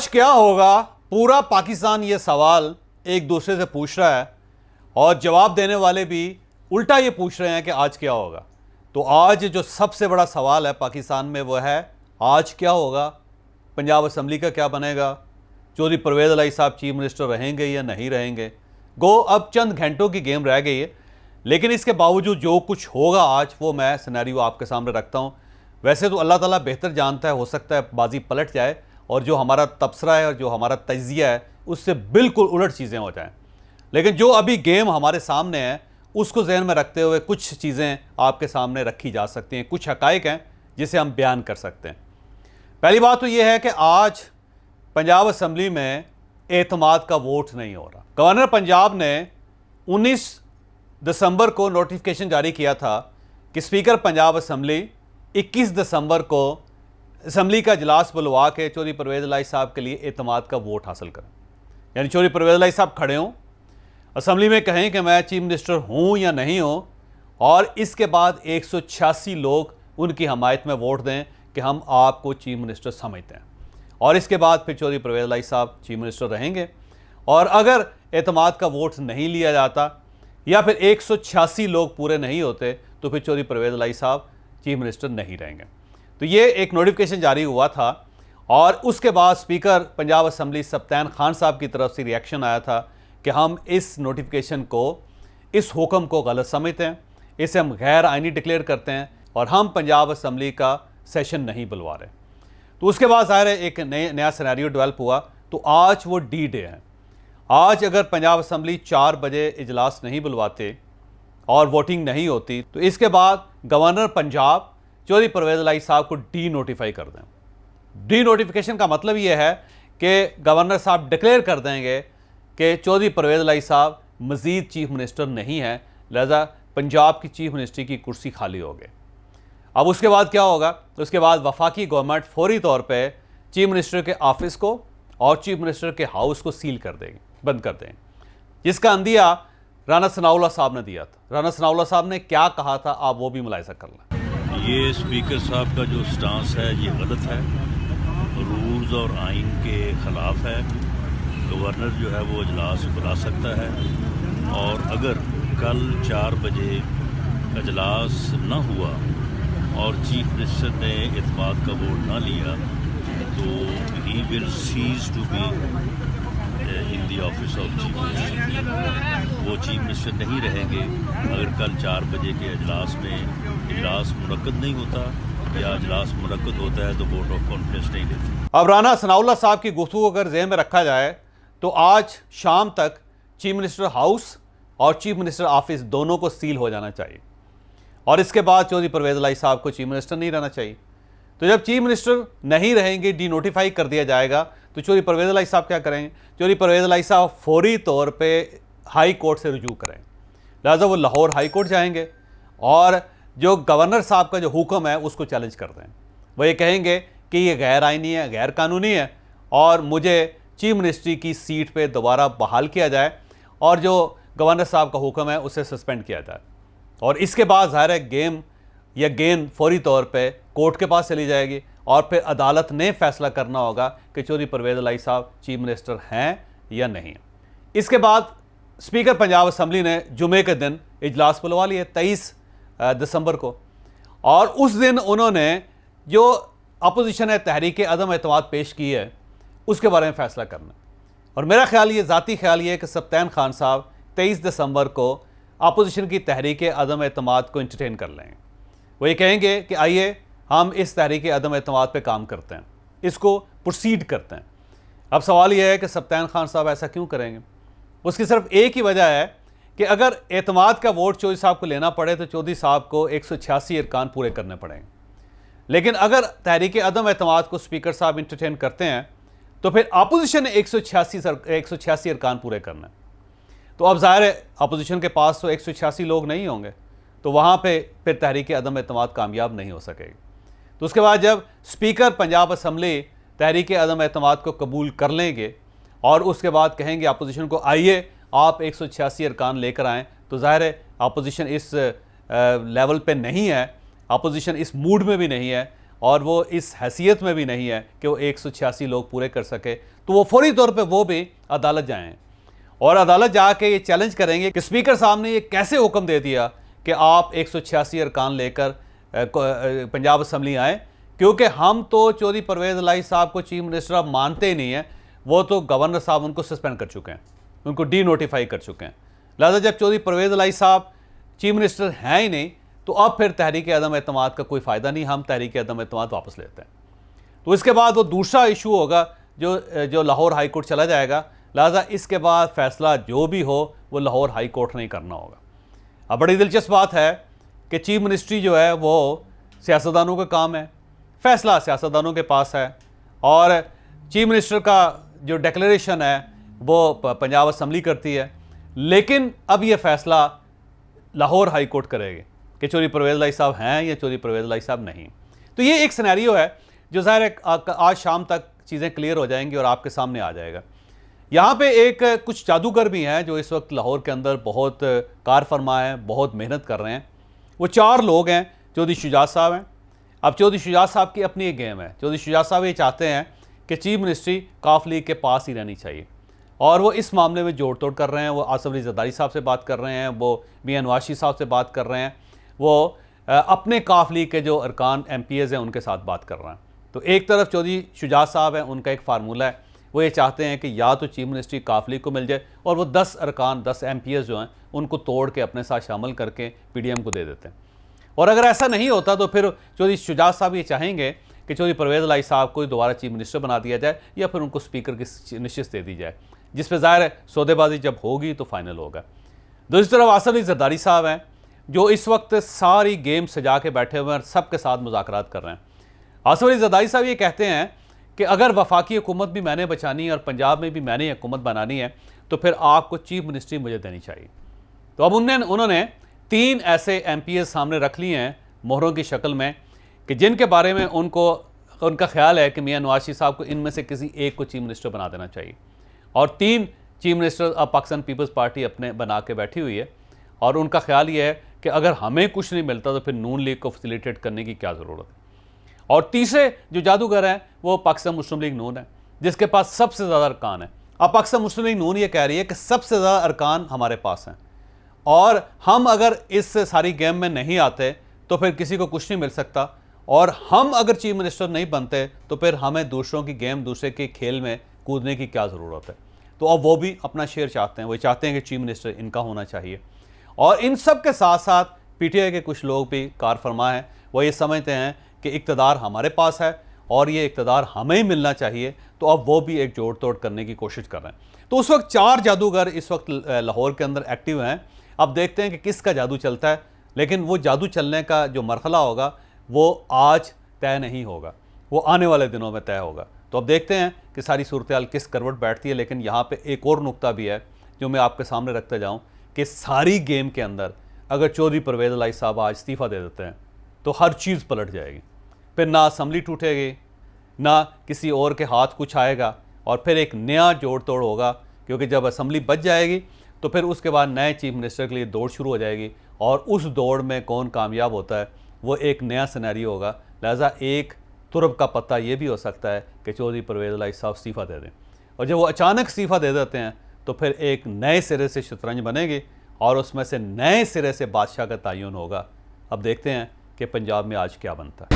आज क्या होगा, पूरा पाकिस्तान ये सवाल एक दूसरे से पूछ रहा है और जवाब देने वाले भी उल्टा ये पूछ रहे हैं कि आज क्या होगा। तो आज जो सबसे बड़ा सवाल है पाकिस्तान में वो है आज क्या होगा, पंजाब असम्बली का क्या बनेगा, चौधरी परवेज़ इलाही साहब चीफ मिनिस्टर रहेंगे या नहीं रहेंगे। गो अब चंद घंटों की गेम रह गई है, लेकिन इसके बावजूद जो कुछ होगा आज वो मैं सिनेरियो आपके सामने रखता हूँ। वैसे तो अल्लाह ताला बेहतर जानता है, हो सकता है बाजी पलट जाए और जो हमारा तबसरा है और जो हमारा तजिया है उससे बिल्कुल उलट चीज़ें हो जाएं। लेकिन जो अभी गेम हमारे सामने है उसको जहन में रखते हुए कुछ चीज़ें आपके सामने रखी जा सकती हैं, कुछ हकाइक हैं जिसे हम बयान कर सकते हैं। पहली बात तो ये है कि आज पंजाब असम्बली में एतमाद का वोट नहीं हो रहा। गवर्नर पंजाब ने 19 दिसंबर को नोटिफिकेशन जारी किया था कि स्पीकर पंजाब असम्बली 21 दिसंबर को असम्बली का इजलास बुलवा के चौधरी परवेज़ इलाही साहब के लिए एतमाद का वोट हासिल करें। यानी चौधरी परवेज़ इलाही साहब खड़े हों, असम्बली में कहें कि मैं चीफ मिनिस्टर हूँ या नहीं हूँ, और इसके बाद 186 लोग उनकी हमायत में वोट दें कि हम आपको चीफ मिनिस्टर समझते हैं, और इसके बाद फिर चौधरी परवेज़ इलाही साहब चीफ मिनिस्टर रहेंगे। और अगर एतमाद का वोट नहीं लिया जाता या फिर 186 लोग पूरे नहीं होते तो फिर चौधरी परवेज़ इलाही साहब चीफ मिनिस्टर नहीं रहेंगे। तो ये एक नोटिफिकेशन जारी हुआ था और उसके बाद स्पीकर पंजाब असम्बली सब्तैन खान साहब की तरफ से रिएक्शन आया था कि हम इस नोटिफिकेशन को, इस हुक्म को गलत समझते हैं, इसे हम गैर आइनी डिक्लेयर करते हैं और हम पंजाब असम्बली का सेशन नहीं बुलवा रहे। तो उसके बाद ज़ाहिर है एक नया सिनेरियो डेवलप हुआ। तो आज वो डी डे है। आज अगर पंजाब असम्बली 4 बजे इजलास नहीं बुलवाते और वोटिंग नहीं होती तो इसके बाद गवर्नर पंजाब चौधरी परवेज़ इलाही साहब को डी नोटिफाई कर दें। डी नोटिफिकेशन का मतलब ये है कि गवर्नर साहब डिक्लेयर कर देंगे कि चौधरी परवेज़ इलाही साहब मज़ीद चीफ मिनिस्टर नहीं है, लिहाजा पंजाब की चीफ मिनिस्ट्री की कुर्सी खाली हो गई। अब उसके बाद क्या होगा? उसके बाद वफाकी गवर्नमेंट फौरी तौर पे चीफ मिनिस्टर के ऑफिस को और चीफ मिनिस्टर के हाउस को सील कर देंगे, बंद कर देंगे, जिसका अंदिया राना सनाउल्लाह साहब ने दिया था। राना सनाउल्लाह साहब ने क्या कहा था आप वो भी मुलाहिजा कर लें। ये स्पीकर साहब का जो स्टांस है ये गलत है, रूल्स और आइन के ख़िलाफ़ है। गवर्नर जो है वो इजलास बुला सकता है, और अगर कल 4 बजे इजलास न हुआ और चीफ मिनिस्टर ने एतमाद का वोट ना लिया तो he will cease to be in the office of chief minister. वो चीफ मिनिस्टर नहीं रहेंगे अगर कल 4 बजे के इजलास में इजलास मुनक्कद नहीं होता या इजलास मुनक्कद होता है तो वोट ऑफ कॉन्फिडेंस नहीं देते। अब राना सनाउल्लाह साहब की गुफ्तगू अगर ज़हन में रखा जाए तो आज शाम तक चीफ मिनिस्टर हाउस और चीफ मिनिस्टर ऑफिस दोनों को सील हो जाना चाहिए, और इसके बाद चौधरी परवेज़ इलाही साहब को चीफ मिनिस्टर नहीं रहना चाहिए। तो जब चीफ मिनिस्टर नहीं रहेंगे, डी नोटिफाई कर दिया जाएगा, तो चौधरी परवेज़ इलाही साहब क्या करेंगे? चौधरी परवेज़ इलाही साहब फौरी तौर पे हाई कोर्ट से रुजू करेंगे, लिहाजा वो लाहौर हाई कोर्ट जाएंगे और जो गवर्नर साहब का जो हुक्म है उसको चैलेंज कर दें। वो ये कहेंगे कि ये गैर आइनी है, गैर कानूनी है और मुझे चीफ मिनिस्ट्री की सीट पे दोबारा बहाल किया जाए और जो गवर्नर साहब का हुक्म है उसे सस्पेंड किया जाए। और इसके बाद ज़ाहिर है गेम या गेंद फौरी तौर पे कोर्ट के पास चली जाएगी और फिर अदालत ने फैसला करना होगा कि चौधरी परवेज़ इलाही साहब चीफ मिनिस्टर हैं या नहीं। इसके बाद स्पीकर पंजाब असम्बली ने जुमे के दिन इजलास बुलवा लिया 23 दिसंबर को, और उस दिन उन्होंने जो अपोजिशन है तहरीक अदम एतमाद पेश की है उसके बारे में फ़ैसला करना। और मेरा ख्याल ये ज़ाती ख्याल ये है कि सब्तैन खान साहब 23 दिसंबर को अपोजिशन की तहरीक अदम एतमाद को इंटरटेन कर लेंगे। वो ये कहेंगे कि आइए हम इस तहरीक अदम एतमाद पे काम करते हैं, इसको प्रोसीड करते हैं। अब सवाल यह है कि सब्तैन खान साहब ऐसा क्यों करेंगे? उसकी सिर्फ एक ही वजह है कि अगर एतमाद का वोट चौधरी साहब को लेना पड़े तो चौधरी साहब को 186 अरकान पूरे करने पड़ेंगे। लेकिन अगर तहरीक अदम एतमाद को स्पीकर साहब इंटरटेन करते हैं तो फिर अपोजिशन ने 186 अरकान पूरे करना है। तो अब ज़ाहिर है अपोजिशन के पास तो 186 लोग नहीं होंगे, तो वहाँ पे फिर तहरीक अदम एतमाद कामयाब नहीं हो सकेगी। तो उसके बाद जब स्पीकर पंजाब असम्बली तहरीक अदम एतमाद को कबूल कर लेंगे और उसके बाद कहेंगे अपोजिशन को आइए आप 186 अरकान लेकर आएँ, तो ज़ाहिर है अपोजिशन इस लेवल पे नहीं है, अपोजिशन इस मूड में भी नहीं है और वो इस हैसियत में भी नहीं है कि वो 186 लोग पूरे कर सके, तो वो फौरी तौर पे वो भी अदालत जाएं और अदालत जाके ये चैलेंज करेंगे कि स्पीकर साहब ने ये कैसे हुक्म दे दिया कि आप 186 अरकान लेकर पंजाब असम्बली आएँ, क्योंकि हम तो चौधरी परवेज़ इलाही साहब को चीफ मिनिस्टर अब मानते ही नहीं हैं। वो तो गवर्नर साहब उनको सस्पेंड कर चुके हैं, उनको डी नोटिफाई कर चुके हैं। लिहाजा जब चौधरी परवेज़ इलाही साहब चीफ मिनिस्टर हैं ही नहीं, तो अब फिर तहरीक अदम एतमाद का कोई फ़ायदा नहीं, हम तहरीक अदम एतमाद वापस लेते हैं। तो इसके बाद वो दूसरा इशू होगा जो लाहौर हाई कोर्ट चला जाएगा। लिहाजा इसके बाद फ़ैसला जो भी हो वो लाहौर हाई कोर्ट नहीं करना होगा। अब बड़ी दिलचस्प बात है कि चीफ मिनिस्ट्री जो है वो सियासतदानों का काम है, फ़ैसला सियासतदानों के पास है, और चीफ मिनिस्टर का जो डिक्लेरेशन है वो पंजाब असम्बली करती है। लेकिन अब ये फ़ैसला लाहौर हाई कोर्ट करेगी कि चौधरी परवेज़ इलाही साहब हैं या चौधरी परवेज़ इलाही साहब नहीं। तो ये एक सिनेरियो है जो ज़ाहिर है आज शाम तक चीज़ें क्लियर हो जाएंगी और आपके सामने आ जाएगा। यहाँ पे एक कुछ जादूगर भी हैं जो इस वक्त लाहौर के अंदर बहुत कार फरमा हैं, बहुत मेहनत कर रहे हैं। वो 4 लोग हैं। चौधरी शुजात साहब हैं। अब चौधरी शुजात साहब की अपनी एक गेम है। चौधरी शुजात साहब ये चाहते हैं कि चीफ मिनिस्ट्री काफ लीग के पास ही रहनी चाहिए, और वो इस मामले में जोड़ तोड़ कर रहे हैं। वो आसिफ अली जरदारी साहब से बात कर रहे हैं, वो मियां नवाज शरीफ साहब से बात कर रहे हैं, वो अपने काफ लीग के जो अरकान MPs हैं उनके साथ बात कर रहे हैं। तो एक तरफ चौधरी शुजात साहब हैं, उनका एक फार्मूला है, वो ये चाहते हैं कि या तो चीफ मिनिस्ट्री काफ लीग को मिल जाए और वो 10 अरकान 10 MPs जो हैं उनको तोड़ के अपने साथ शामिल करके PDM को दे देते हैं। और अगर ऐसा नहीं होता तो फिर चौधरी शुजात साहब ये चाहेंगे कि चौधरी परवेज़ इलाही साहब को दोबारा चीफ मिनिस्टर बना दिया जाए या फिर उनको स्पीकर की नशिस्त दे दी जाए, जिस पर ज़ाहिर है सौदेबाजी जब होगी तो फाइनल होगा। दूसरी तरफ आसिफ अली जरदारी साहब हैं जो इस वक्त सारी गेम सजा के बैठे हुए हैं, सबके साथ मुज़ाकरात कर रहे हैं। आसिफ अली जरदारी साहब ये कहते हैं कि अगर वफाकी हुकूमत भी मैंने बचानी है और पंजाब में भी मैंने हुकूमत बनानी है तो फिर आपको चीफ मिनिस्ट्री मुझे देनी चाहिए। तो अब उन्होंने 3 ऐसे MPs सामने रख लिए हैं मोहरों की शक्ल में कि जिनके बारे में उनका ख्याल है कि मियां नवाज शरीफ साहब को इनमें से किसी एक को चीफ मिनिस्टर बना देना चाहिए। और 3 चीफ मिनिस्टर अब पाकिस्तान पीपल्स पार्टी अपने बना के बैठी हुई है, और उनका ख्याल ये है कि अगर हमें कुछ नहीं मिलता तो फिर नून लीग को फैसिलिटेट करने की क्या ज़रूरत है। और तीसरे जो जादूगर हैं वो पाकिस्तान मुस्लिम लीग नून है, जिसके पास सबसे ज़्यादा अरकान है। अब पाकिस्तान मुस्लिम लीग नून ये कह रही है कि सबसे ज़्यादा अरकान हमारे पास हैं, और हम अगर इस सारी गेम में नहीं आते तो फिर किसी को कुछ नहीं मिल सकता, और हम अगर चीफ मिनिस्टर नहीं बनते तो फिर हमें दूसरों की गेम, दूसरे के खेल में कूदने की क्या ज़रूरत है। तो अब वो भी अपना शेयर चाहते हैं, वो चाहते हैं कि चीफ मिनिस्टर इनका होना चाहिए। और इन सब के साथ साथ PTI के कुछ लोग भी कार फरमा हैं, वो ये समझते हैं कि इक़्तिदार हमारे पास है और ये इक़्तिदार हमें ही मिलना चाहिए, तो अब वो भी एक जोड़ तोड़ करने की कोशिश कर रहे हैं। तो उस वक्त 4 जादूगर इस वक्त लाहौर के अंदर एक्टिव हैं। अब देखते हैं कि किसका जादू चलता है, लेकिन वो जादू चलने का जो मरहला होगा वो आज तय नहीं होगा, वो आने वाले दिनों में तय होगा। तो अब देखते हैं कि सारी सूरत हाल किस करवट बैठती है। लेकिन यहाँ पे एक और नुक्ता भी है जो मैं आपके सामने रखते जाऊँ कि सारी गेम के अंदर अगर चौधरी परवेज़ इलाही साहब आज इस्तीफ़ा दे देते हैं तो हर चीज़ पलट जाएगी। फिर ना असम्बली टूटेगी, ना किसी और के हाथ कुछ आएगा, और फिर एक नया जोड़ तोड़ होगा, क्योंकि जब असम्बली बच जाएगी तो फिर उसके बाद नए चीफ मिनिस्टर के लिए दौड़ शुरू हो जाएगी, और उस दौड़ में कौन कामयाब होता है वो एक नया सिनेरियो होगा। लिहाजा एक तुरब का पत्ता ये भी हो सकता है कि चौधरी परवेज़ इलाही साहब इस्तीफ़ा दे दें, और जब वो अचानक इस्तीफ़ा दे देते हैं तो फिर एक नए सिरे से शतरंज बनेगी और उसमें से नए सिरे से बादशाह का तयन होगा। अब देखते हैं कि पंजाब में आज क्या बनता है।